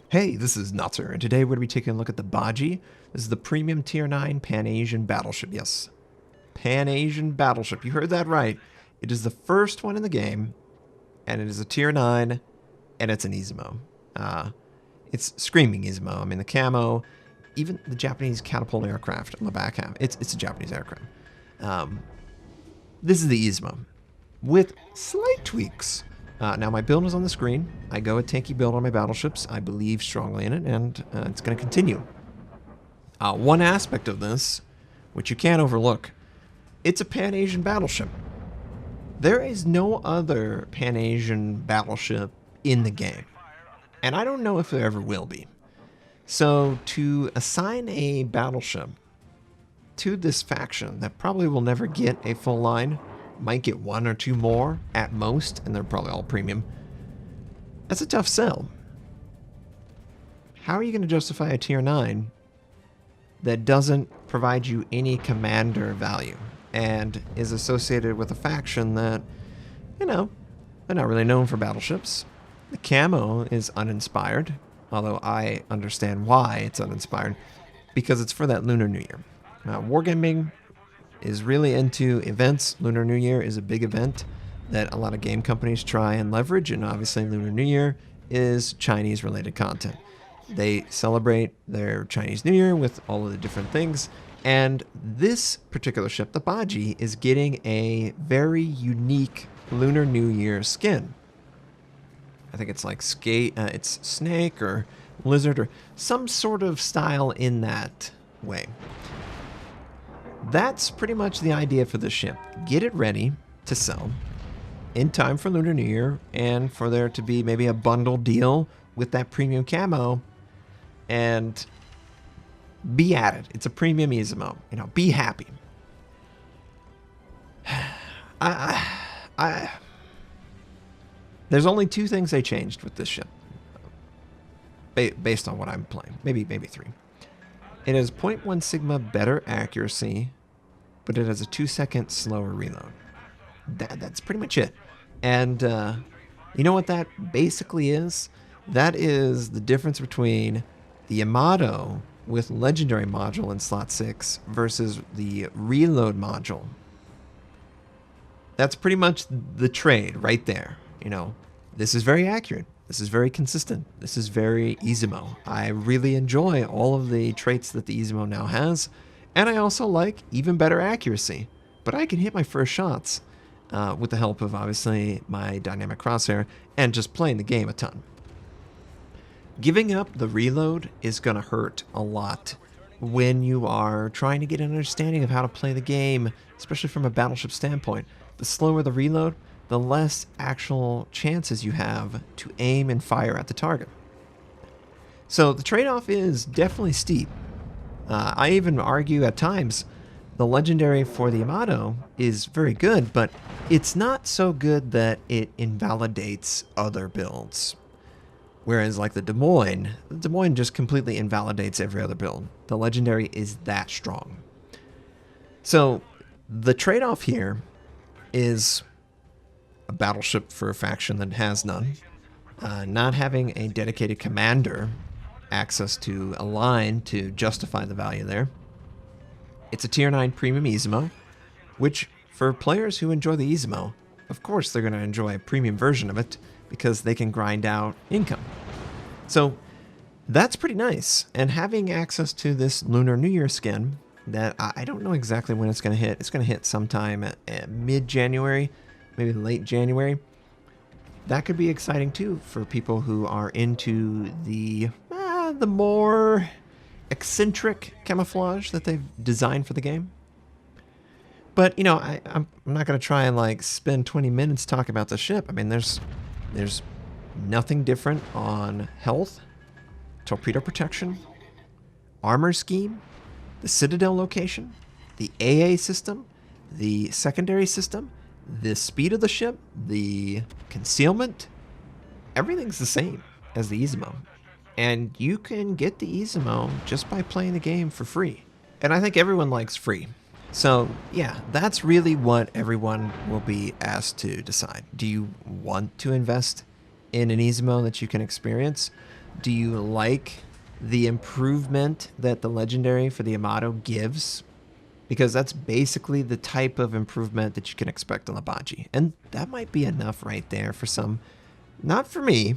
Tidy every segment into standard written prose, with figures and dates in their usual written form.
Hey, this is Notser, and today we're going to be taking a look at the Bajie. This is the premium tier 9 Pan Asian Battleship. Yes, Pan Asian Battleship. You heard that right. It is the first one in the game, and it is a tier 9, and it's an Izumo. It's screaming Izumo. I mean, the camo, even the Japanese catapult aircraft on the back half. It's a Japanese aircraft. This is the Izumo, with slight tweaks. Now my build is on the screen. I go a tanky build on my battleships. I believe strongly in it, and it's going to continue. One aspect of this, which you can't overlook, it's a Pan Asian battleship. There is no other Pan Asian battleship in the game, and I don't know if there ever will be. So to assign a battleship to this faction that probably will never get a full line, might get one or two more at most, and they're probably all premium. That's a tough sell. How are you going to justify a tier 9 that doesn't provide you any commander value and is associated with a faction that, you know, they're not really known for battleships? The camo is uninspired, although I understand why it's uninspired, because it's for that Lunar New Year. Wargaming is really into events. Lunar New Year is a big event that a lot of game companies try and leverage, and obviously Lunar New Year is Chinese related content. They celebrate their Chinese New Year with all of the different things, and this particular ship, the Bajie, is getting a very unique Lunar New Year skin. I think it's like it's snake or lizard or some sort of style in that way. That's pretty much the idea for the ship. Get it ready to sell in time for Lunar New Year, and for there to be maybe a bundle deal with that premium camo, and be at it. It's a premium Izumo. You know, be happy. There's only two things they changed with this ship, based on what I'm playing. Maybe three. It has 0.1 sigma better accuracy, but it has a 2-second slower reload. That's pretty much it. And you know what that basically is? That is the difference between the Yamato with legendary module in slot 6 versus the reload module. That's pretty much the trade right there. You know, this is very accurate. This is very consistent. This is very Izumo. I really enjoy all of the traits that the Izumo now has, and I also like even better accuracy. But I can hit my first shots with the help of, obviously, my dynamic crosshair and just playing the game a ton. Giving up the reload is going to hurt a lot when you are trying to get an understanding of how to play the game, especially from a battleship standpoint. The slower the reload, the less actual chances you have to aim and fire at the target. So the trade-off is definitely steep. I even argue at times the legendary for the Yamato is very good, but it's not so good that it invalidates other builds. Whereas like the Des Moines just completely invalidates every other build. The legendary is that strong. So the trade-off here is a battleship for a faction that has none, not having a dedicated commander, access to a line to justify the value there. It's a tier 9 premium Izumo, which for players who enjoy the Izumo, of course they're going to enjoy a premium version of it because they can grind out income. So that's pretty nice, and having access to this Lunar New Year skin that I don't know exactly when it's going to hit. It's going to hit sometime at mid-January, maybe late January. That could be exciting too for people who are into the more eccentric camouflage that they've designed for the game. But you know, I'm not going to try and like spend 20 minutes talking about the ship. I mean, there's nothing different on health, torpedo protection, armor scheme, the Citadel location, the AA system, the secondary system, the speed of the ship, the concealment. Everything's the same as the Izumo. And you can get the Izumo just by playing the game for free. And I think everyone likes free. So yeah, that's really what everyone will be asked to decide. Do you want to invest in an Izumo that you can experience Do you like the improvement that the legendary for the Yamato gives? Because that's basically the type of improvement that you can expect on the Bajie. And that might be enough right there for some. Not for me,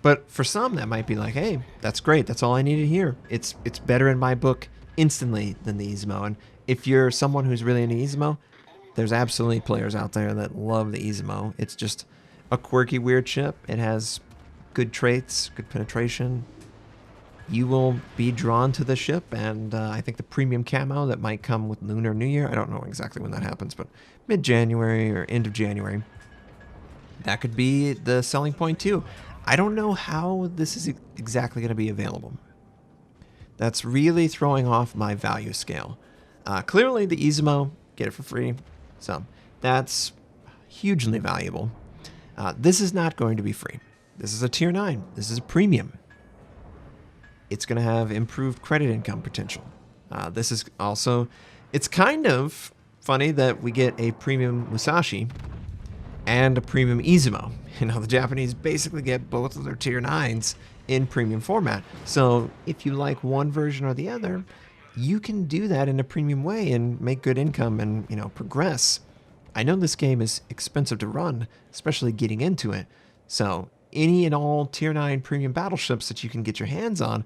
but for some that might be like, hey, that's great. That's all I need to hear. It's better in my book instantly than the Izumo. And if you're someone who's really into Izumo, there's absolutely players out there that love the Izumo. It's just a quirky, weird ship. It has good traits, good penetration. You will be drawn to the ship, and I think the premium camo that might come with Lunar New Year, I don't know exactly when that happens, but mid-January or end of January, that could be the selling point too. I don't know how this is exactly going to be available. That's really throwing off my value scale. Clearly the Izumo, get it for free, so that's hugely valuable. This is not going to be free. This is a tier 9. This is a premium. It's going to have improved credit income potential. This is also, it's kind of funny that we get a premium Musashi and a premium Izumo. You know, the Japanese basically get both of their tier 9s in premium format. So if you like one version or the other, you can do that in a premium way and make good income and, you know, progress. I know this game is expensive to run, especially getting into it. So any and all tier 9 premium battleships that you can get your hands on,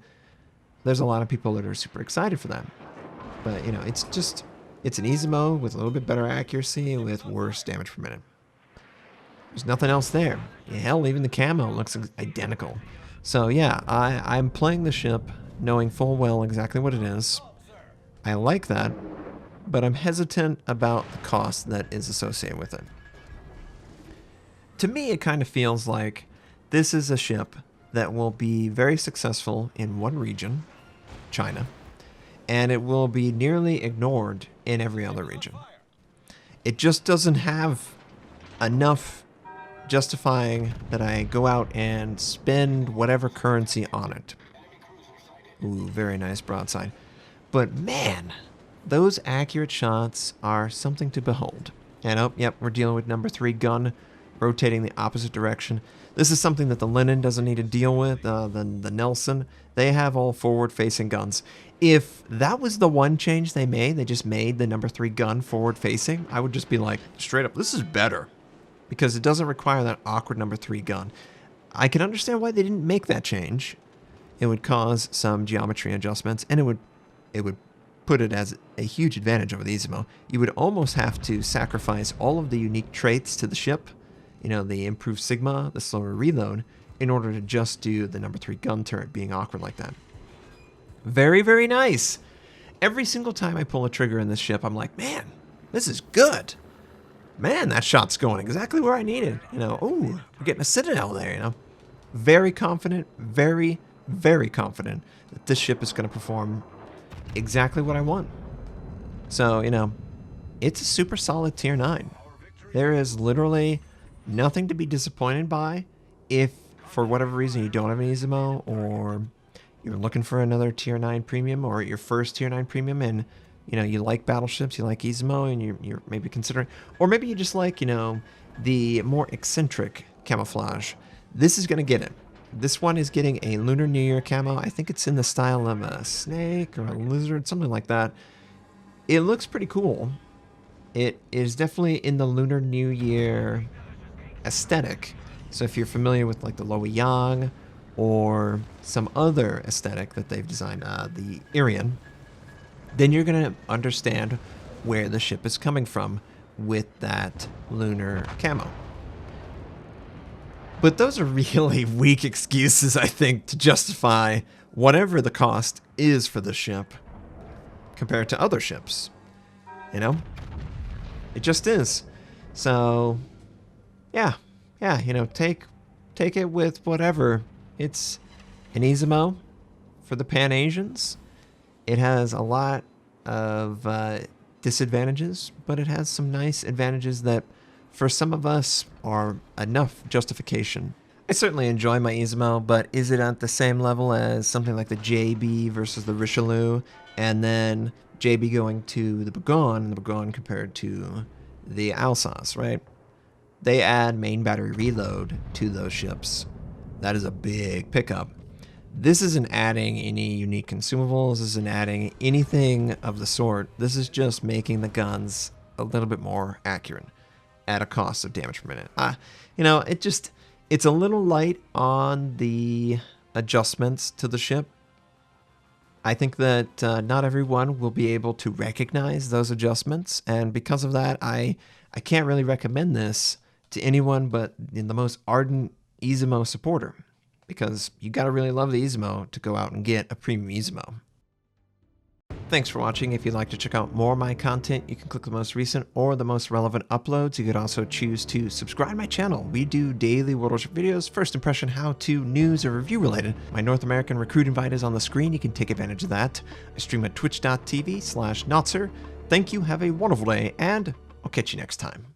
there's a lot of people that are super excited for that. But, you know, it's an Izumo with a little bit better accuracy with worse damage per minute. There's nothing else there. Hell, even the camo looks identical. So yeah, I'm playing the ship knowing full well exactly what it is. I like that, but I'm hesitant about the cost that is associated with it. To me, it kind of feels like this is a ship that will be very successful in one region, China, and it will be nearly ignored in every other region. It just doesn't have enough justifying that I go out and spend whatever currency on it. Ooh, very nice broadside. But man, those accurate shots are something to behold. And oh, yep, we're dealing with number 3 gun rotating the opposite direction. This is something that the Lenin doesn't need to deal with. The Nelson, they have all forward-facing guns. If that was the one change they made, they just made the number 3 gun forward-facing, I would just be like, straight up, this is better. Because it doesn't require that awkward number 3 gun. I can understand why they didn't make that change. It would cause some geometry adjustments, and it would put it as a huge advantage over the Izumo. You would almost have to sacrifice all of the unique traits to the ship, you know, the improved Sigma, the slower reload, in order to just do the number 3 gun turret being awkward like that. Very, very nice. Every single time I pull a trigger in this ship, I'm like, man, this is good. Man, that shot's going exactly where I need it. You know, ooh, we're getting a citadel there, you know. Very confident, very, very confident that this ship is going to perform exactly what I want. So, you know, it's a super solid tier 9. There is literally nothing to be disappointed by if, for whatever reason, you don't have an Izumo, or you're looking for another tier 9 premium, or your first tier 9 premium, and you know, you like battleships, you like Izumo, and you're maybe considering, or maybe you just like, you know, the more eccentric camouflage. This is going to get it. This one is getting a Lunar New Year camo. I think it's in the style of a snake or a lizard, something like that. It looks pretty cool. It is definitely in the Lunar New Year aesthetic. So if you're familiar with like the Loeyang or some other aesthetic that they've designed, the Irian, then you're going to understand where the ship is coming from with that lunar camo. But those are really weak excuses, I think, to justify whatever the cost is for the ship compared to other ships. You know? It just is. So, yeah, you know, take it with whatever. It's an Izumo for the Pan Asians. It has a lot of disadvantages, but it has some nice advantages that for some of us are enough justification. I certainly enjoy my Izumo, but is it at the same level as something like the JB versus the Richelieu, and then JB going to the Bougon, and the Bougon compared to the Alsace, right? They add main battery reload to those ships. That is a big pickup. This isn't adding any unique consumables. This isn't adding anything of the sort. This is just making the guns a little bit more accurate at a cost of damage per minute. You know, it's a little light on the adjustments to the ship. I think that not everyone will be able to recognize those adjustments, and because of that, I can't really recommend this to anyone but the most ardent Izumo supporter, because you gotta really love the Izumo to go out and get a premium Izumo. Thanks for watching. If you'd like to check out more of my content, you can click the most recent or the most relevant uploads. You could also choose to subscribe to my channel. We do daily World War videos, first impression, how-to, news, or review related. My North American recruit invite is on the screen. You can take advantage of that. I stream at twitch.tv/Notser. Thank you, have a wonderful day, and I'll catch you next time.